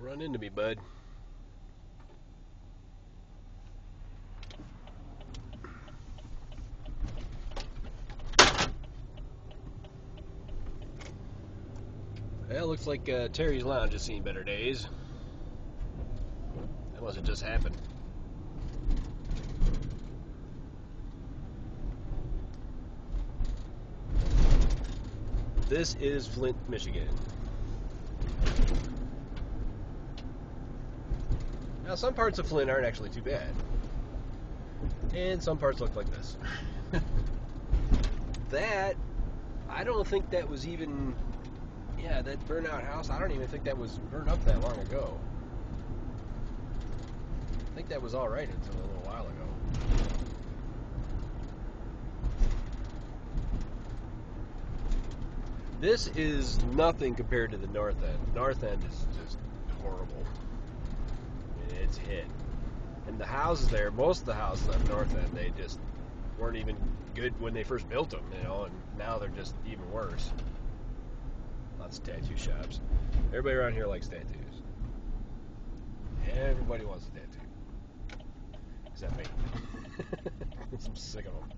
Run into me, bud. Well, looks like Terry's Lounge has seen better days. That must have just happened. This is Flint, Michigan. Now, some parts of Flint aren't actually too bad. And some parts look like this. That, I don't think that was even... Yeah, that burnout house, I don't even think that was burned up that long ago. I think that was alright until a little while ago. This is nothing compared to the north end. North end is just horrible. I mean, it's hit. And the houses there, most of the houses on the north end, they just weren't even good when they first built them, you know, and now they're just even worse. Lots of tattoo shops. Everybody around here likes tattoos. Everybody wants a tattoo. Except me. I'm sick of them.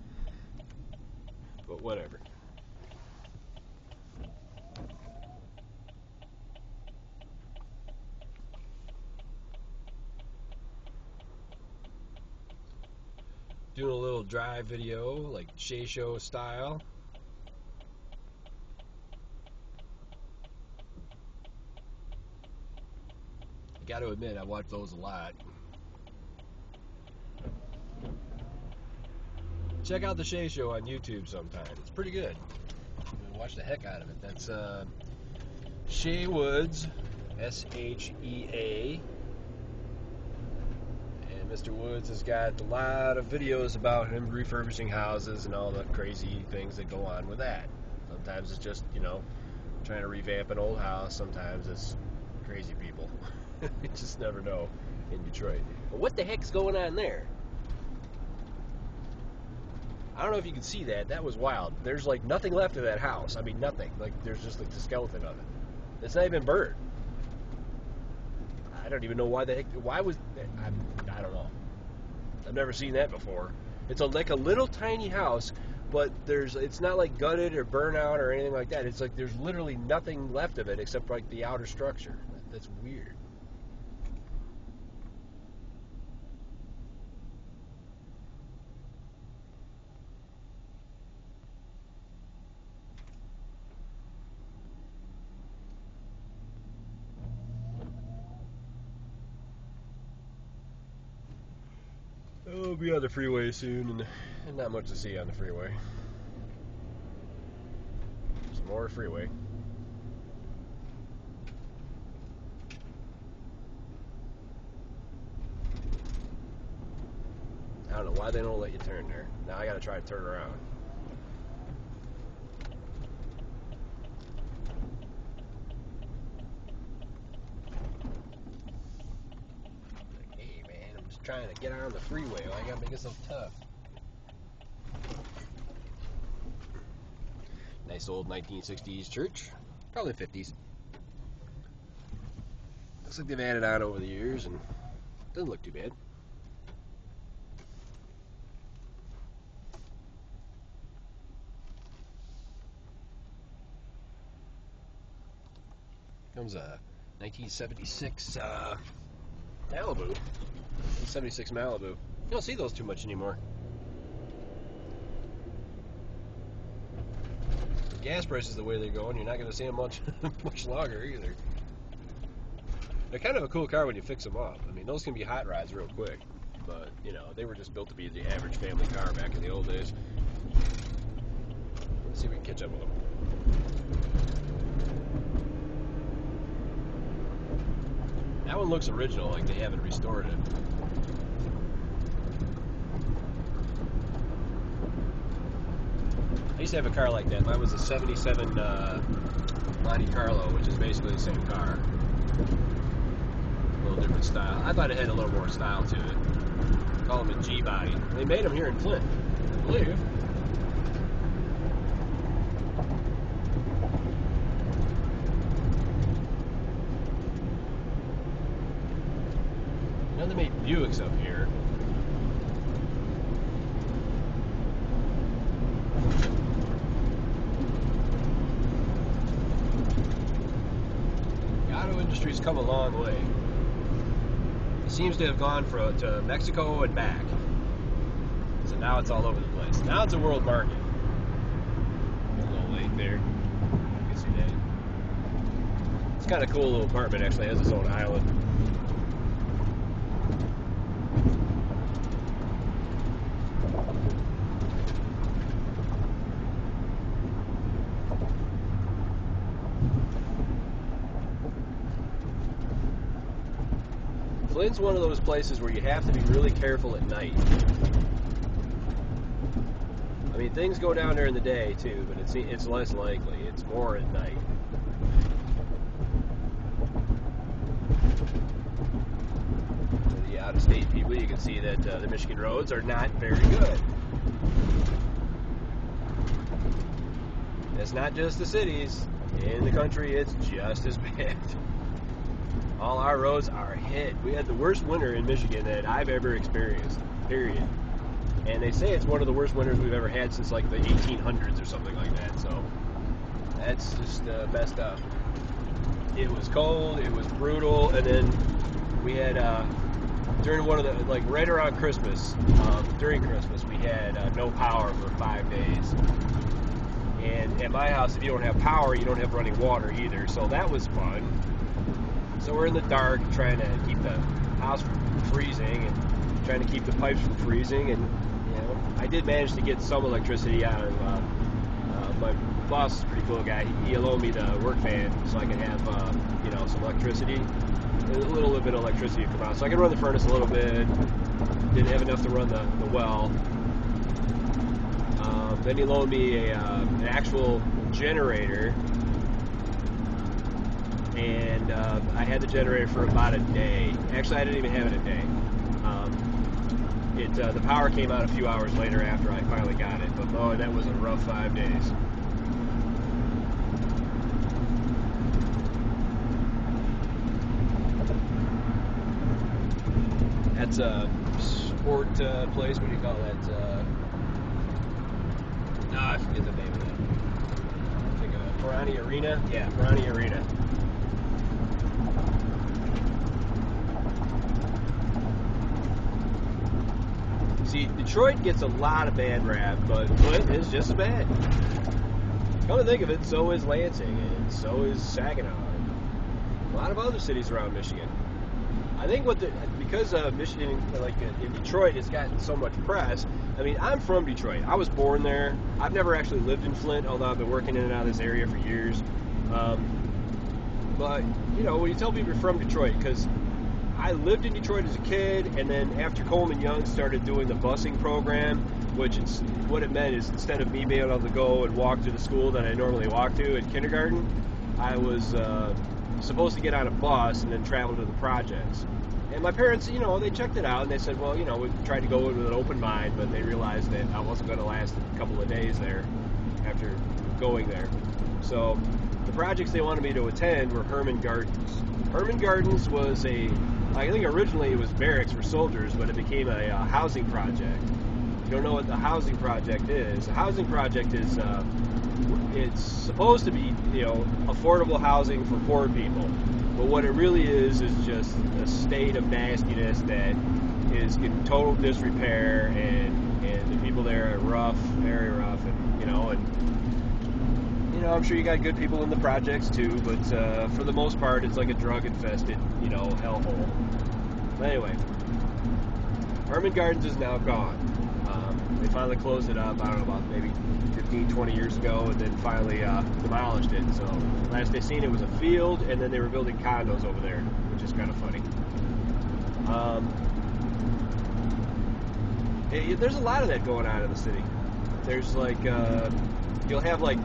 But whatever. Doing a little drive video, like Shea Show style. I gotta admit, I watch those a lot. Check out the Shea Show on YouTube sometime. It's pretty good. Watch the heck out of it. That's Shea Woods, S-H-E-A. And Mr. Woods has got a lot of videos about him refurbishing houses and all the crazy things that go on with that. Sometimes it's just, you know, trying to revamp an old house. Sometimes it's crazy people. You just never know in Detroit. But what the heck's going on there? I don't know if you can see that. That was wild. There's like nothing left of that house. I mean, nothing. Like there's just like the skeleton of it. It's not even burned. I don't even know why the heck. Why was? I don't know. I've never seen that before. It's like a little tiny house, but it's not like gutted or burnt out or anything like that. It's like there's literally nothing left of it except like the outer structure. That's weird. We'll be on the freeway soon, and not much to see on the freeway. Some more freeway. I don't know why they don't let you turn there. Now I gotta try to turn around. Trying to get on the freeway. Why you gotta make it so tough? Nice old 1960s church. Probably 50s. Looks like they've added on over the years and doesn't look too bad. Comes a 1976 Malibu. 76 Malibu. You don't see those too much anymore. The gas prices the way they're going, you're not going to see them much longer either. They're kind of a cool car when you fix them up. I mean, those can be hot rods real quick, but you know they were just built to be the average family car back in the old days. Let's see if we can catch up with them. That one looks original, like they haven't restored it. I used to have a car like that. Mine was a 77 Monte Carlo, which is basically the same car. A little different style. I thought it had a little more style to it. Call them a G-body. They made them here in Flint, I believe. Buicks up here. The auto industry's come a long way. It seems to have gone to Mexico and back. So now it's all over the place. Now it's a world market. A little lake there. You can see that. It's kind of cool little apartment, actually. It has its own island. Flint's one of those places where you have to be really careful at night. I mean, things go down there in the day too, but it's less likely. It's more at night. For the out-of-state people, you can see that the Michigan roads are not very good. It's not just the cities. In the country, it's just as bad. All our roads are hit. We had the worst winter in Michigan that I've ever experienced, period. And they say it's one of the worst winters we've ever had since like the 1800s or something like that. So that's just messed up. It was cold, it was brutal, and then we had, during one of the, like right around Christmas, during Christmas, we had no power for 5 days. And at my house, if you don't have power, you don't have running water either. So that was fun. So we're in the dark trying to keep the house from freezing and trying to keep the pipes from freezing. And you know, I did manage to get some electricity out of my boss is a pretty cool guy. He loaned me the work van so I could have you know, some electricity, a little bit of electricity to come out. So I could run the furnace a little bit. Didn't have enough to run the well. Then he loaned me an actual generator. And I had the generator for about a day. Actually, I didn't even have it a day. The power came out a few hours later after I finally got it. But boy, that was a rough 5 days. That's a sport place. What do you call that? I forget the name of that. I think Perani Arena. Yeah, Perani Arena. See, Detroit gets a lot of bad rap, but Flint is just as bad. Come to think of it, so is Lansing, and so is Saginaw, and a lot of other cities around Michigan. I think because Michigan, like in Detroit, it's gotten so much press. I mean, I'm from Detroit. I was born there. I've never actually lived in Flint, although I've been working in and out of this area for years. But, you know, when you tell people you're from Detroit, because I lived in Detroit as a kid, and then after Coleman Young started doing the busing program, what it meant is instead of me being able to go and walk to the school that I normally walk to in kindergarten, I was supposed to get on a bus and then travel to the projects. And my parents, you know, they checked it out, and they said, well, you know, we tried to go in with an open mind, but they realized that I wasn't going to last a couple of days there after going there. So the projects they wanted me to attend were Herman Gardens. Herman Gardens was I think originally it was barracks for soldiers, but it became a housing project. If you don't know what the housing project is, a housing project is, it's supposed to be, you know, affordable housing for poor people. But what it really is just a state of nastiness that is in total disrepair, and the people there are rough, very rough, and you know, I'm sure you got good people in the projects too, but for the most part, it's like a drug-infested, you know, hellhole. But anyway, Herman Gardens is now gone. They finally closed it up, I don't know, about maybe 15, 20 years ago, and then finally demolished it. So last I seen it was a field, and then they were building condos over there, which is kind of funny. There's a lot of that going on in the city. There's like, you'll have like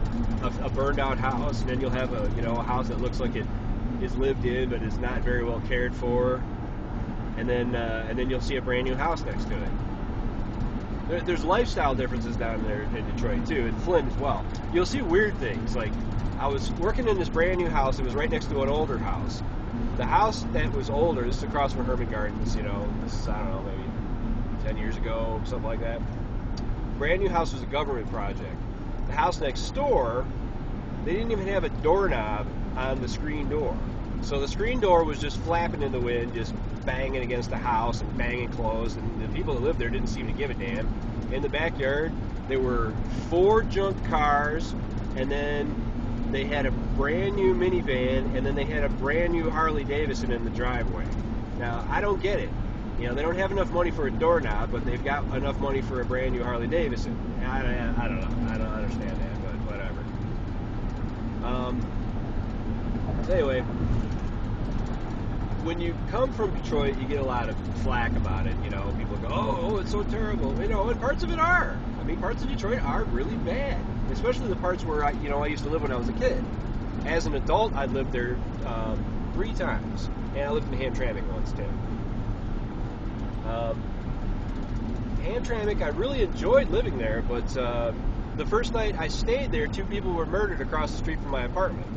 a burned out house, and then you'll have a house that looks like it is lived in but is not very well cared for, and then you'll see a brand new house next to it. There's lifestyle differences down there in Detroit too, and Flint as well. You'll see weird things. Like I was working in this brand new house. It was right next to an older house, The house that was older, this is across from Herman Gardens, you know, this is, I don't know, maybe 10 years ago, something like that. Brand new house was a government project. The house next door, they didn't even have a doorknob on the screen door. So the screen door was just flapping in the wind, just banging against the house and banging closed, and the people that lived there didn't seem to give a damn. In the backyard, there were 4 junk cars, and then they had a brand new minivan, and then they had a brand new Harley Davidson in the driveway. Now, I don't get it. You know, they don't have enough money for a doorknob, but they've got enough money for a brand new Harley Davidson. I don't know. I don't understand that, but whatever. So anyway, when you come from Detroit, you get a lot of flack about it. You know, people go, oh, it's so terrible. You know, and parts of it are. I mean, parts of Detroit are really bad, especially the parts where I used to live when I was a kid. As an adult, I lived there 3 times, and I lived in Hamtramck once too. Hamtramck, I really enjoyed living there, but the first night I stayed there, 2 people were murdered across the street from my apartment.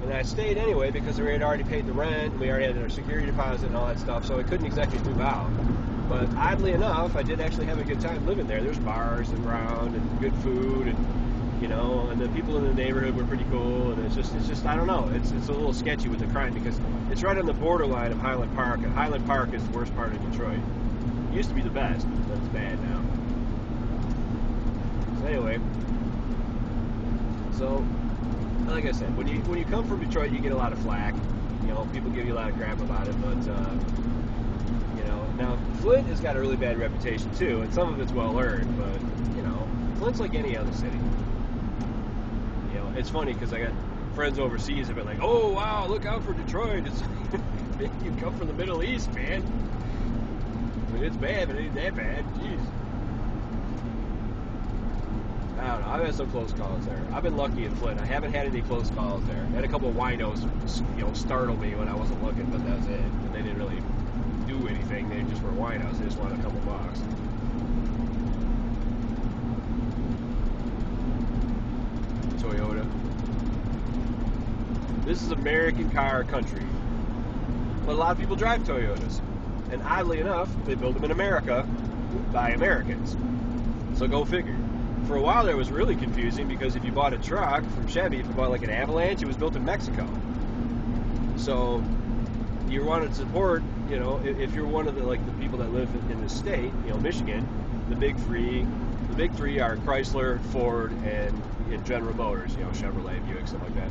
And I stayed anyway because we had already paid the rent, and we already had our security deposit and all that stuff, so I couldn't exactly move out. But oddly enough, I did actually have a good time living there. There's bars around and good food, and you know, and the people in the neighborhood were pretty cool. And it's just I don't know. It's a little sketchy with the crime because it's right on the borderline of Highland Park, and Highland Park is the worst part of Detroit. It used to be the best, but it's bad now. So anyway, so like I said, when you come from Detroit, you get a lot of flack. You know, people give you a lot of crap about it, but you know, now Flint has got a really bad reputation too, and some of it's well earned. But you know, Flint's like any other city. You know, it's funny because I got friends overseas have been like, "Oh wow, look out for Detroit! It's you come from the Middle East, man. I mean, it's bad, but it ain't that bad. Jeez." I don't know. I've had some close calls there. I've been lucky in Flint. I haven't had any close calls there. I had a couple of winos, startle me when I wasn't looking, but that's it. And they didn't really do anything. They just were winos. They just wanted a couple bucks. Toyota. This is American car country. But a lot of people drive Toyotas. And oddly enough, they build them in America by Americans. So go figure. For a while there, it was really confusing because if you bought a truck from Chevy, if you bought like an Avalanche, it was built in Mexico. So you wanted to support, you know, if you're one of the people that live in the state, you know, Michigan, the big three are Chrysler, Ford, and General Motors, you know, Chevrolet, Buick, stuff like that.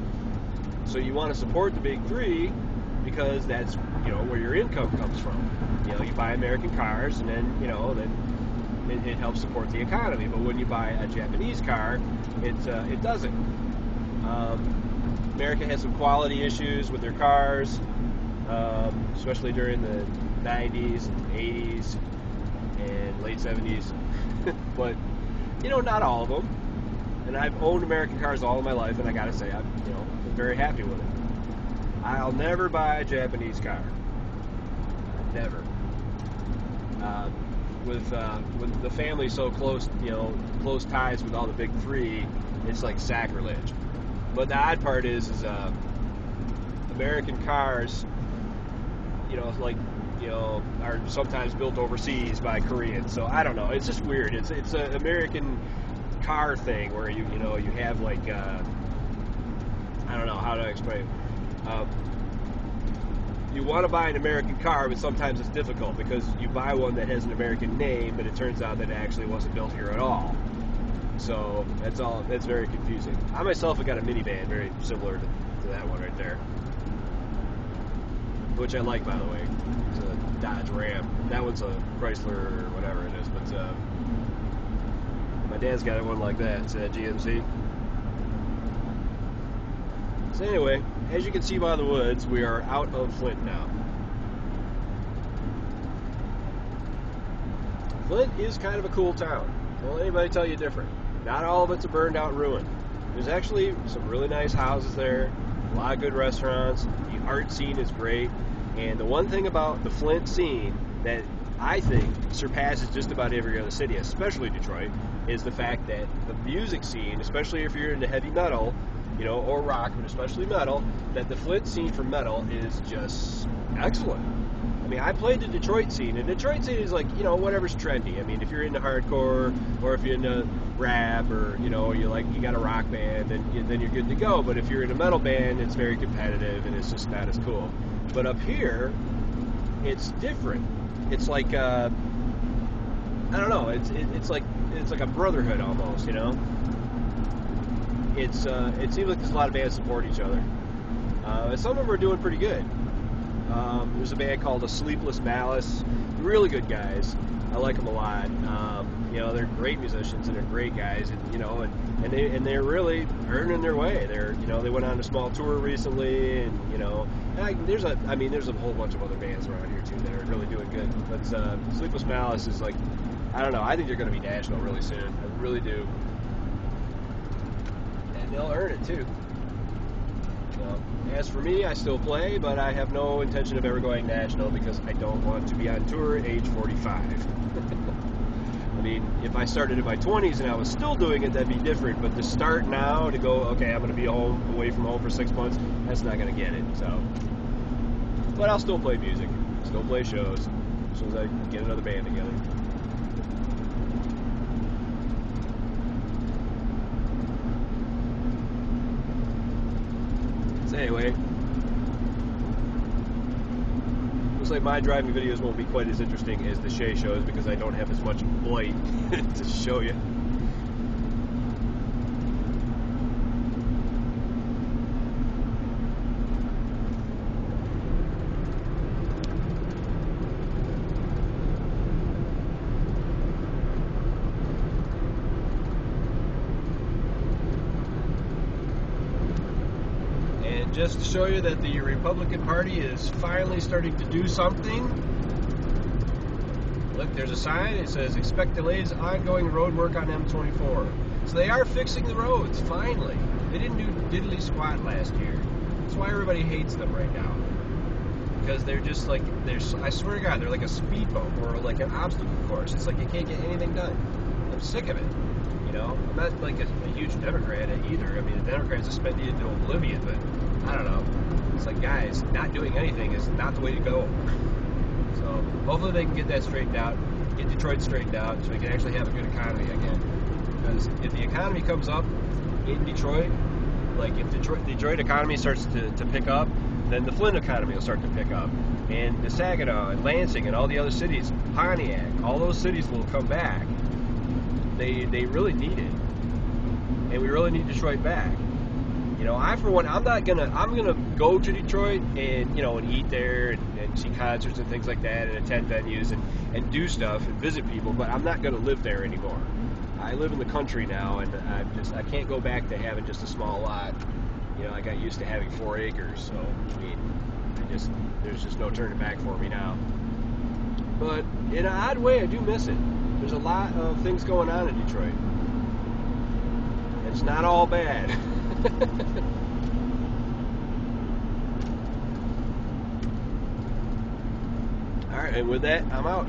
So you want to support the big 3 because that's, you know, where your income comes from. You know, you buy American cars, and then, you know, it helps support the economy. But when you buy a Japanese car, it doesn't. America has some quality issues with their cars, especially during the 90s and 80s and late 70s. But, you know, not all of them. And I've owned American cars all of my life, and I gotta say, I'm very happy with it. I'll never buy a Japanese car. Never. With the family so close, you know, close ties with all the big 3, it's like sacrilege. But the odd part is American cars, you know, are sometimes built overseas by Koreans. So I don't know. It's just weird. It's an American car thing where you have like I don't know how to explain. You want to buy an American car, but sometimes it's difficult because you buy one that has an American name, but it turns out that it actually wasn't built here at all. So that's very confusing. I myself have got a minivan very similar to that one right there, which I like, by the way. It's a Dodge Ram. That one's a Chrysler or whatever it is, but my dad's got one like that. It's a GMC. So anyway, as you can see by the woods, we are out of Flint now. Flint is kind of a cool town. Don't let anybody tell you different. Not all of it's a burned out ruin. There's actually some really nice houses there, a lot of good restaurants, the art scene is great, and the one thing about the Flint scene that I think surpasses just about every other city, especially Detroit, is the fact that the music scene, especially if you're into heavy metal, you know, or rock, but especially metal, that the Flint scene for metal is just excellent. I mean, I played the Detroit scene, and Detroit scene is like, you know, whatever's trendy. I mean, if you're into hardcore, or if you're into rap, or, you know, you got a rock band, then you're good to go. But if you're in a metal band, it's very competitive, and it's just not as cool. But up here, it's different. It's like, I don't know, it's like a brotherhood almost, you know? It seems like there's a lot of bands support each other. And some of them are doing pretty good. There's a band called A Sleepless Malice. Really good guys. I like them a lot. You know, they're great musicians and they're great guys, and you know, and they're really earning their way. You know, they went on a small tour recently, and you know, there's a whole bunch of other bands around here too that are really doing good. But Sleepless Malice is like, I don't know. I think they're going to be national really soon. I really do, and they'll earn it too. As for me, I still play, but I have no intention of ever going national because I don't want to be on tour at age 45. I mean, if I started in my 20s and I was still doing it, that'd be different. But to start now, to go, okay, I'm going to be away from home for 6 months, that's not going to get it. So, but I'll still play music, still play shows, as soon as I get another band together. Anyway, looks like my driving videos won't be quite as interesting as the Shay shows because I don't have as much blight to show you. Just to show you that the Republican Party is finally starting to do something. Look, there's a sign. It says, expect delays, ongoing road work on M24. So they are fixing the roads, finally. They didn't do diddly squat last year. That's why everybody hates them right now. Because they're just like, I swear to God, they're like a speedboat or like an obstacle course. It's like you can't get anything done. I'm sick of it. You know, I'm not like a huge Democrat either. I mean, the Democrats have spent it into oblivion, but I don't know. It's like, guys, not doing anything is not the way to go. So hopefully they can get that straightened out, get Detroit straightened out, so we can actually have a good economy again. Because if the economy comes up in Detroit, like if Detroit economy starts to pick up, then the Flint economy will start to pick up. And the Saginaw and Lansing and all the other cities, Pontiac, all those cities will come back. They really need it. And we really need Detroit back. You know, I'm gonna go to Detroit and, you know, and eat there and see concerts and things like that and attend venues and do stuff and visit people, but I'm not gonna live there anymore. I live in the country now, and I can't go back to having just a small lot. You know, I got used to having 4 acres, so I mean, there's just no turning back for me now. But in an odd way, I do miss it. There's a lot of things going on in Detroit. It's not all bad. Alright, and with that, I'm out.